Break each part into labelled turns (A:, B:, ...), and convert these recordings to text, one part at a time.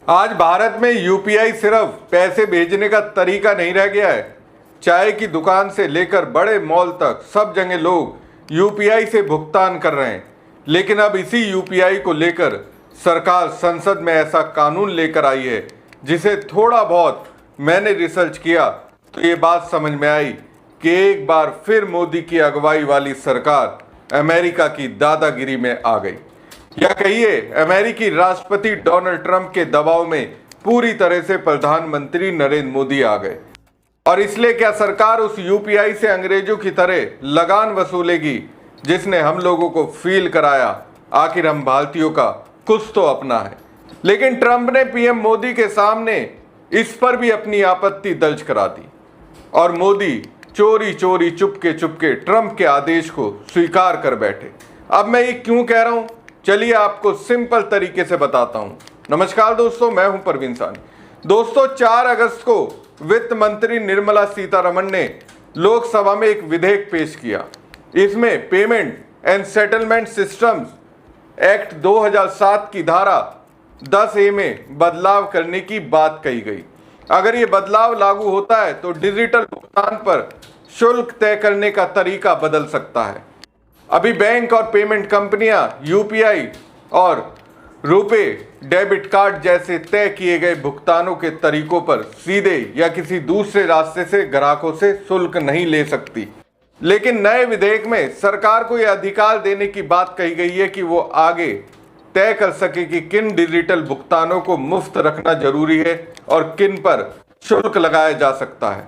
A: आज भारत में यूपीआई सिर्फ पैसे भेजने का तरीका नहीं रह गया है। चाय की दुकान से लेकर बड़े मॉल तक सब जगह लोग यूपीआई से भुगतान कर रहे हैं। लेकिन अब इसी यूपीआई को लेकर सरकार संसद में ऐसा कानून लेकर आई है जिसे थोड़ा बहुत मैंने रिसर्च किया तो ये बात समझ में आई कि एक बार फिर मोदी की अगुवाई वाली सरकार अमेरिका की दादागिरी में आ गई, या कहिए अमेरिकी राष्ट्रपति डोनाल्ड ट्रंप के दबाव में पूरी तरह से प्रधानमंत्री नरेंद्र मोदी आ गए। और इसलिए क्या सरकार उस यूपीआई से अंग्रेजों की तरह लगान वसूलेगी जिसने हम लोगों को फील कराया आखिर हम भारतीयों का कुछ तो अपना है। लेकिन ट्रंप ने पीएम मोदी के सामने इस पर भी अपनी आपत्ति दर्ज करा दी और मोदी चोरी चोरी चुपके ट्रंप के आदेश को स्वीकार कर बैठे। अब मैं ये क्यों कह रहा हूं, चलिए आपको सिंपल तरीके से बताता हूं। नमस्कार दोस्तों, मैं हूं परवीन सानी। दोस्तों, 4 अगस्त को वित्त मंत्री निर्मला सीतारमण ने लोकसभा में एक विधेयक पेश किया। इसमें payment and settlement systems act 2007 की धारा 10A में बदलाव करने की बात कही गई। अगर ये बदलाव लागू होता है तो डिजिटल भुगतान पर शुल्क तय करने का तरीका बदल सकता है। अभी बैंक और पेमेंट कंपनियां यूपीआई और रुपे डेबिट कार्ड जैसे तय किए गए भुगतानों के तरीकों पर सीधे या किसी दूसरे रास्ते से ग्राहकों से शुल्क नहीं ले सकती। लेकिन नए विधेयक में सरकार को यह अधिकार देने की बात कही गई है कि वो आगे तय कर सके कि किन डिजिटल भुगतानों को मुफ्त रखना जरूरी है और किन पर शुल्क लगाया जा सकता है।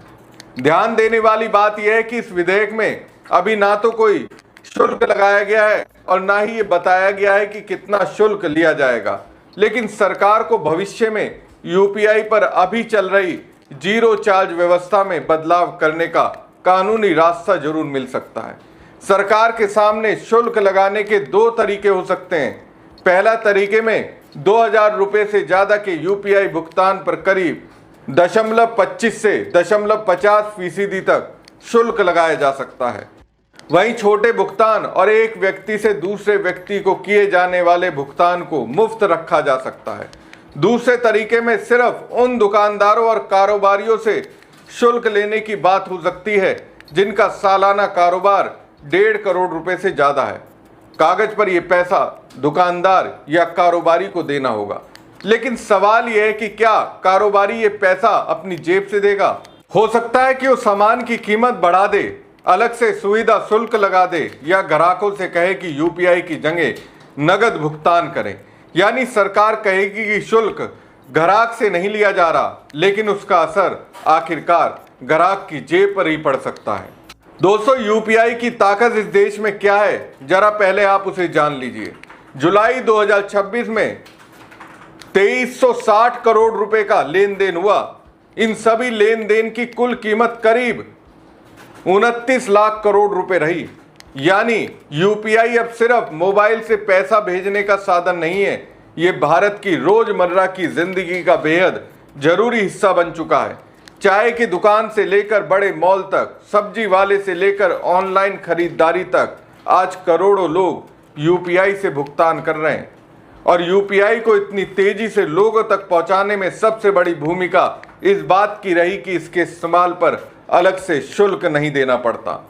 A: ध्यान देने वाली बात यह है कि इस विधेयक में अभी ना तो कोई शुल्क लगाया गया है और ना ही ये बताया गया है कि कितना शुल्क लिया जाएगा। लेकिन सरकार को भविष्य में यूपीआई पर अभी चल रही जीरो चार्ज व्यवस्था में बदलाव करने का कानूनी रास्ता जरूर मिल सकता है। सरकार के सामने शुल्क लगाने के 2 तरीके हो सकते हैं। पहला तरीके में 2000 रुपए से ज्यादा के यूपीआई भुगतान पर करीब 0.25 से 0.50% तक शुल्क लगाया जा सकता है। वहीं छोटे भुगतान और एक व्यक्ति से दूसरे व्यक्ति को किए जाने वाले भुगतान को मुफ्त रखा जा सकता है। दूसरे तरीके में सिर्फ उन दुकानदारों और कारोबारियों से शुल्क लेने की बात हो सकती है जिनका सालाना कारोबार 1.5 करोड़ रुपए से ज्यादा है। कागज पर यह पैसा दुकानदार या कारोबारी को देना होगा। लेकिन सवाल यह है कि क्या कारोबारी ये पैसा अपनी जेब से देगा? हो सकता है कि वो सामान की कीमत बढ़ा दे, अलग से सुविधा शुल्क लगा दे या ग्राहकों से कहे कि यूपीआई की जगह नगद भुगतान करें। यानी सरकार कहेगी कि शुल्क ग्राहक से नहीं लिया जा रहा, लेकिन उसका असर आखिरकार ग्राहक की जेब पर ही पड़ सकता है। दोस्तों, यूपीआई की ताकत इस देश में क्या है, जरा पहले आप उसे जान लीजिए। जुलाई 2026 में 2360 करोड़ रुपए का लेन देन हुआ। इन सभी लेन देन की कुल कीमत करीब 29 लाख करोड़ रुपए रही। यानी यूपीआई अब सिर्फ मोबाइल से पैसा भेजने का साधन नहीं है, ये भारत की रोजमर्रा की जिंदगी का बेहद जरूरी हिस्सा बन चुका है। चाय की दुकान से लेकर बड़े मॉल तक, सब्जी वाले से लेकर ऑनलाइन खरीदारी तक आज करोड़ों लोग यूपीआई से भुगतान कर रहे हैं। और यूपीआई को इतनी तेजी से लोगों तक पहुंचाने में सबसे बड़ी भूमिका इस बात की रही कि इसके इस्तेमाल पर अलग से शुल्क नहीं देना पड़ता।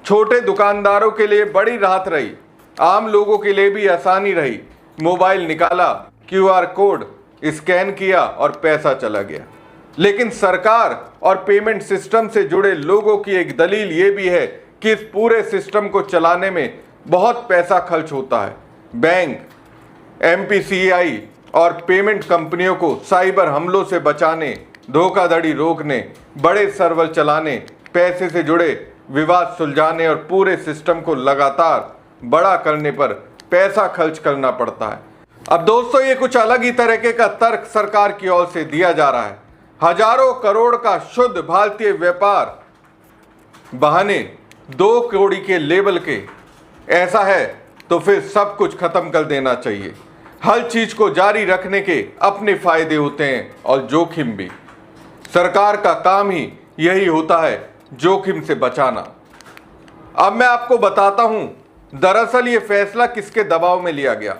A: छोटे दुकानदारों के लिए बड़ी राहत रही, आम लोगों के लिए भी आसानी रही। मोबाइल निकाला, क्यूआर कोड स्कैन किया और पैसा चला गया। लेकिन सरकार और पेमेंट सिस्टम से जुड़े लोगों की एक दलील ये भी है कि इस पूरे सिस्टम को चलाने में बहुत पैसा खर्च होता है। बैंक, एमपीसीआई और पेमेंट कंपनियों को साइबर हमलों से बचाने, धोखाधड़ी रोकने, बड़े सर्वर चलाने, पैसे से जुड़े विवाद सुलझाने और पूरे सिस्टम को लगातार बड़ा करने पर पैसा खर्च करना पड़ता है। अब दोस्तों, ये कुछ अलग ही तरीके का तर्क सरकार की ओर से दिया जा रहा है। हजारों करोड़ का शुद्ध भारतीय व्यापार बहाने 2 कौड़ी के लेवल के, ऐसा है तो फिर सब कुछ खत्म कर देना चाहिए। हर चीज को जारी रखने के अपने फायदे होते हैं और जोखिम भी। सरकार का काम ही यही होता है, जोखिम से बचाना। अब मैं आपको बताता हूं दरअसल ये फैसला किसके दबाव में लिया गया।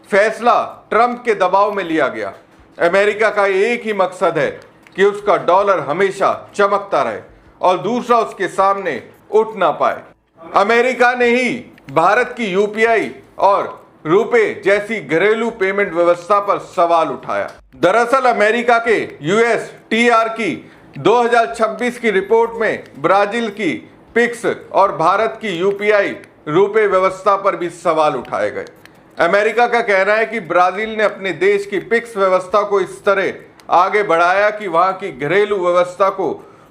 A: फैसला ट्रंप के दबाव में लिया गया। अमेरिका का एक ही मकसद है कि उसका डॉलर हमेशा चमकता रहे और दूसरा उसके सामने उठ ना पाए। अमेरिका ने ही भारत की यूपीआई और रुपे जैसी घरेलू पेमेंट व्यवस्था पर सवाल उठाया। दरअसल अमेरिका के USTR की 2026 की रिपोर्ट में ब्राजील की पिक्स और भारत की यूपीआई रुपे व्यवस्था पर भी सवाल उठाए गए। अमेरिका का कहना है कि ब्राजील ने अपने देश की पिक्स व्यवस्था को इस तरह आगे बढ़ाया कि वहां की घरेलू व्यवस्था को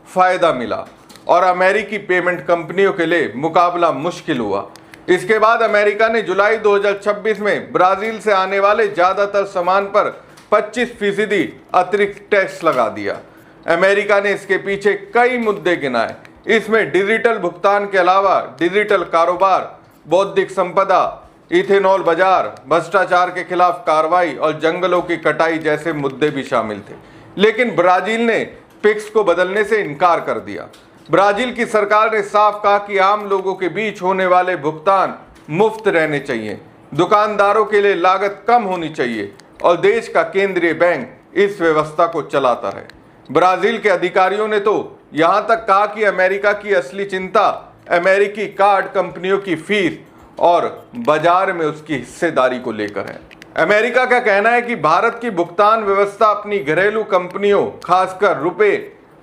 A: फायदा मिला और अमेरिकी पेमेंट कंपनियों के लिए मुकाबला मुश्किल हुआ। इसके बाद अमेरिका ने जुलाई 2026 में ब्राजील से आने वाले ज्यादातर सामान पर 25% अतिरिक्त टैक्स लगा दिया। अमेरिका ने इसके पीछे कई मुद्दे गिनाए। इसमें डिजिटल भुगतान के अलावा डिजिटल कारोबार, बौद्धिक संपदा, इथेनॉल बाजार, भ्रष्टाचार के खिलाफ कार्रवाई और जंगलों की कटाई जैसे मुद्दे भी शामिल थे। लेकिन ब्राजील ने पिक्स को बदलने से इनकार कर दिया। ब्राजील की सरकार ने साफ कहा कि आम लोगों के बीच होने वाले भुगतान मुफ्त रहने चाहिए, दुकानदारों के लिए लागत कम होनी चाहिए और देश का केंद्रीय बैंक इस व्यवस्था को चलाता रहे। ब्राजील के अधिकारियों ने तो यहां तक कहा कि अमेरिका की असली चिंता अमेरिकी कार्ड कंपनियों की फीस और बाजार में उसकी हिस्सेदारी को लेकर है। अमेरिका का कहना है कि भारत की भुगतान व्यवस्था अपनी घरेलू कंपनियों, खासकर रुपे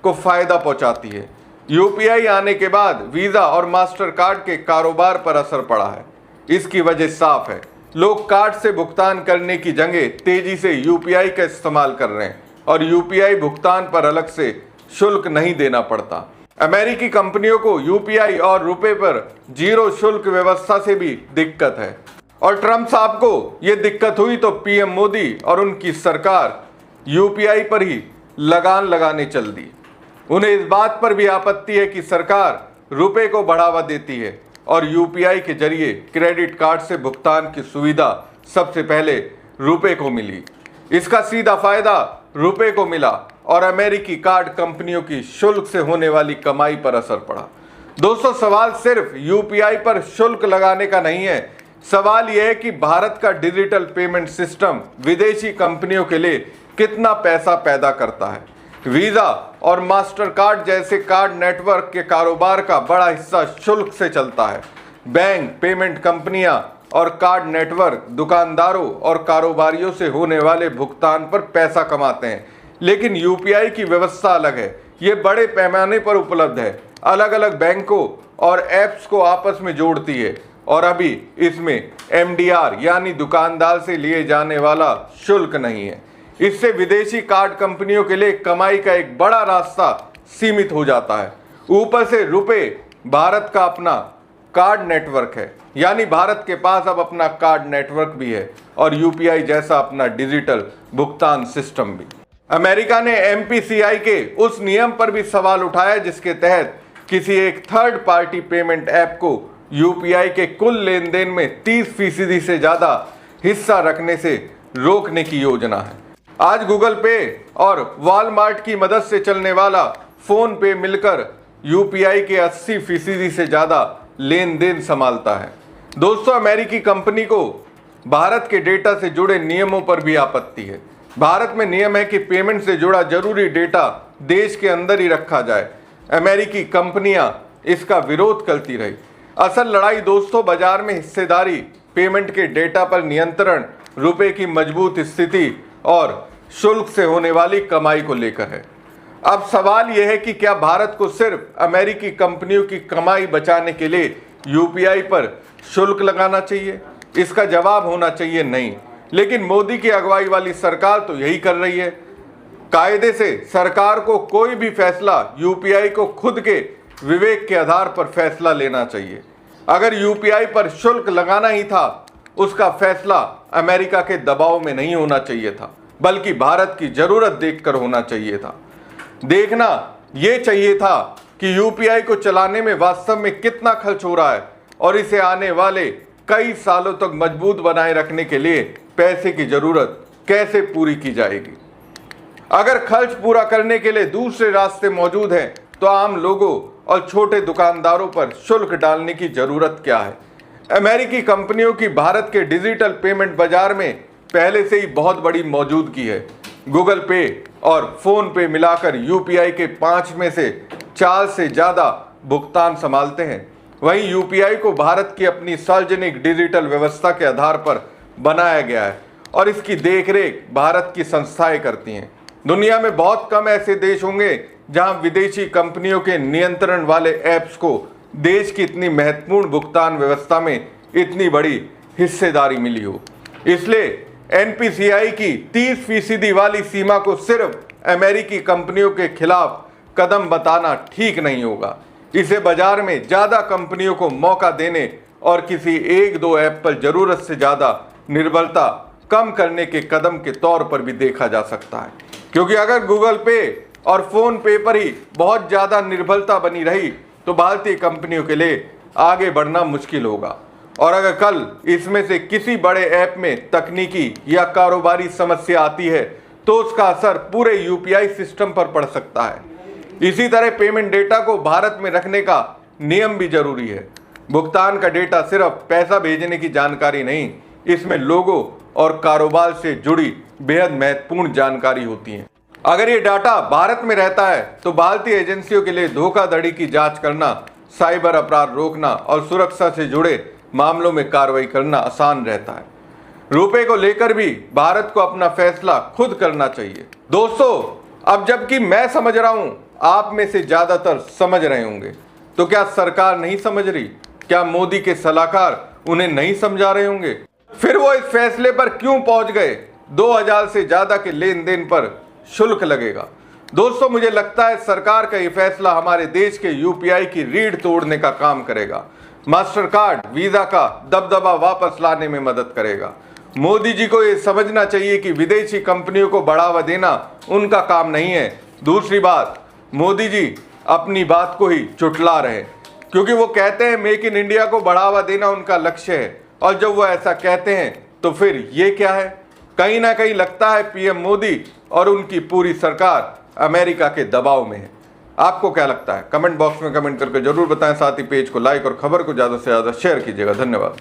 A: को फायदा पहुंचाती है। यूपीआई आने के बाद वीजा और मास्टर कार्ड के कारोबार पर असर पड़ा है। इसकी वजह साफ है, लोग कार्ड से भुगतान करने की जगह तेजी से यूपीआई का इस्तेमाल कर रहे हैं और यूपीआई भुगतान पर अलग से शुल्क नहीं देना पड़ता। अमेरिकी कंपनियों को यूपीआई और रुपए पर 0 शुल्क व्यवस्था से भी दिक्कत है और ट्रंप साहब को यह दिक्कत हुई तो पीएम मोदी और उनकी सरकार यूपीआई पर ही लगान लगाने चल दी। उन्हें इस बात पर भी आपत्ति है कि सरकार रुपए को बढ़ावा देती है और यूपीआई के जरिए क्रेडिट कार्ड से भुगतान की सुविधा सबसे पहले रुपए को मिली। इसका सीधा फायदा रुपए को मिला और अमेरिकी कार्ड कंपनियों की शुल्क से होने वाली कमाई पर असर पड़ा। दोस्तों, सवाल सिर्फ यूपीआई पर शुल्क लगाने का नहीं है। सवाल यह है कि भारत का डिजिटल पेमेंट सिस्टम विदेशी कंपनियों के लिए कितना पैसा पैदा करता है। वीजा और मास्टर कार्ड जैसे कार्ड नेटवर्क के कारोबार का बड़ा हिस्सा शुल्क से चलता है। बैंक, पेमेंट कंपनियां और कार्ड नेटवर्क दुकानदारों और कारोबारियों से होने वाले भुगतान पर पैसा कमाते हैं। लेकिन यूपीआई की व्यवस्था अलग है। ये बड़े पैमाने पर उपलब्ध है, अलग अलग बैंकों और ऐप्स को आपस में जोड़ती है और अभी इसमें MDR यानी दुकानदार से लिए जाने वाला शुल्क नहीं है। इससे विदेशी कार्ड कंपनियों के लिए कमाई का एक बड़ा रास्ता सीमित हो जाता है। ऊपर से रुपए भारत का अपना कार्ड नेटवर्क है, यानी भारत के पास अब अपना कार्ड नेटवर्क भी है और यूपीआई जैसा अपना डिजिटल भुगतान सिस्टम भी। अमेरिका ने MPCI के उस नियम पर भी सवाल उठाया जिसके तहत किसी एक थर्ड पार्टी पेमेंट ऐप को यूपीआई के कुल लेन देन में 30% से ज्यादा हिस्सा रखने से रोकने की योजना है। आज गूगल पे और वॉलमार्ट की मदद से चलने वाला फोन पे मिलकर यूपीआई के 80% से ज्यादा लेन देन संभालता है। दोस्तों, अमेरिकी कंपनी को भारत के डेटा से जुड़े नियमों पर भी आपत्ति है। भारत में नियम है कि पेमेंट से जुड़ा जरूरी डेटा देश के अंदर ही रखा जाए। अमेरिकी कंपनियां इसका विरोध करती रही। असल लड़ाई दोस्तों बाजार में हिस्सेदारी, पेमेंट के डेटा पर नियंत्रण, रुपए की मजबूत स्थिति और शुल्क से होने वाली कमाई को लेकर है। अब सवाल यह है कि क्या भारत को सिर्फ अमेरिकी कंपनियों की कमाई बचाने के लिए यूपीआई पर शुल्क लगाना चाहिए? इसका जवाब होना चाहिए नहीं। लेकिन मोदी की अगुवाई वाली सरकार तो यही कर रही है। कायदे से सरकार को कोई भी फैसला यूपीआई को खुद के विवेक के आधार पर फैसला लेना चाहिए। अगर यूपीआई पर शुल्क लगाना ही था, उसका फैसला अमेरिका के दबाव में नहीं होना चाहिए था, बल्कि भारत की जरूरत देखकर होना चाहिए था। देखना यह चाहिए था कि यूपीआई को चलाने में वास्तव में कितना खर्च हो रहा है और इसे आने वाले कई सालों तक मजबूत बनाए रखने के लिए पैसे की जरूरत कैसे पूरी की जाएगी। अगर खर्च पूरा करने के लिए दूसरे रास्ते मौजूद हैं तो आम लोगों और छोटे दुकानदारों पर शुल्क डालने की जरूरत क्या है? अमेरिकी कंपनियों की भारत के डिजिटल पेमेंट बाजार में पहले से ही बहुत बड़ी मौजूदगी है। गूगल पे और फोन पे मिलाकर यूपीआई के 5 में से 4 से ज़्यादा भुगतान संभालते हैं। वहीं यूपीआई को भारत की अपनी सार्वजनिक डिजिटल व्यवस्था के आधार पर बनाया गया है और इसकी देखरेख भारत की संस्थाएं करती हैं। दुनिया में बहुत कम ऐसे देश होंगे जहां विदेशी कंपनियों के नियंत्रण वाले ऐप्स को देश की इतनी महत्वपूर्ण भुगतान व्यवस्था में इतनी बड़ी हिस्सेदारी मिली हो। इसलिए एनपीसीआई की 30% वाली सीमा को सिर्फ अमेरिकी कंपनियों के खिलाफ कदम बताना ठीक नहीं होगा। इसे बाजार में ज़्यादा कंपनियों को मौका देने और किसी 1-2 ऐप पर ज़रूरत से ज़्यादा निर्भरता कम करने के कदम के तौर पर भी देखा जा सकता है, क्योंकि अगर गूगल पे और फोन पे पर ही बहुत ज़्यादा निर्भरता बनी रही तो भारतीय कंपनियों के लिए आगे बढ़ना मुश्किल होगा। और अगर कल इसमें से किसी बड़े ऐप में तकनीकी या कारोबारी समस्या आती है तो उसका असर पूरे यूपीआई सिस्टम पर पड़ सकता है। इसी तरह पेमेंट डेटा को भारत में रखने का नियम भी जरूरी है। भुगतान का डेटा सिर्फ पैसा भेजने की जानकारी नहीं, इसमें लोगों और कारोबार से जुड़ी बेहद महत्वपूर्ण जानकारी होती है। अगर ये डाटा भारत में रहता है तो भारतीय एजेंसियों के लिए धोखाधड़ी की जांच करना, साइबर अपराध रोकना और सुरक्षा से जुड़े मामलों में कार्रवाई करना आसान रहता है। रुपए को लेकर भी भारत को अपना फैसला खुद करना चाहिए। दोस्तों, अब जबकि मैं समझ रहा हूं, आप में से ज्यादातर समझ रहे होंगे, तो क्या सरकार नहीं समझ रही? क्या मोदी के सलाहकार उन्हें नहीं समझा रहे होंगे? फिर वो इस फैसले पर क्यों पहुंच गए 2000 से ज्यादा के लेन देन पर शुल्क लगेगा? दोस्तों, मुझे लगता है सरकार का ये फैसला हमारे देश के यूपीआई की रीढ़ तोड़ने का काम करेगा। मास्टर कार्ड, वीजा का दबदबा वापस लाने में मदद करेगा। मोदी जी को ये समझना चाहिए कि विदेशी कंपनियों को बढ़ावा देना उनका काम नहीं है। दूसरी बात, मोदी जी अपनी बात को ही चुटला रहे हैं, क्योंकि वो कहते हैं मेक इन इंडिया को बढ़ावा देना उनका लक्ष्य है, और जब वो ऐसा कहते हैं तो फिर ये क्या है? कहीं ना कहीं लगता है पीएम मोदी और उनकी पूरी सरकार अमेरिका के दबाव में है। आपको क्या लगता है? कमेंट बॉक्स में कमेंट करके जरूर बताएं। साथ ही पेज को लाइक और खबर को ज़्यादा से ज़्यादा शेयर कीजिएगा। धन्यवाद।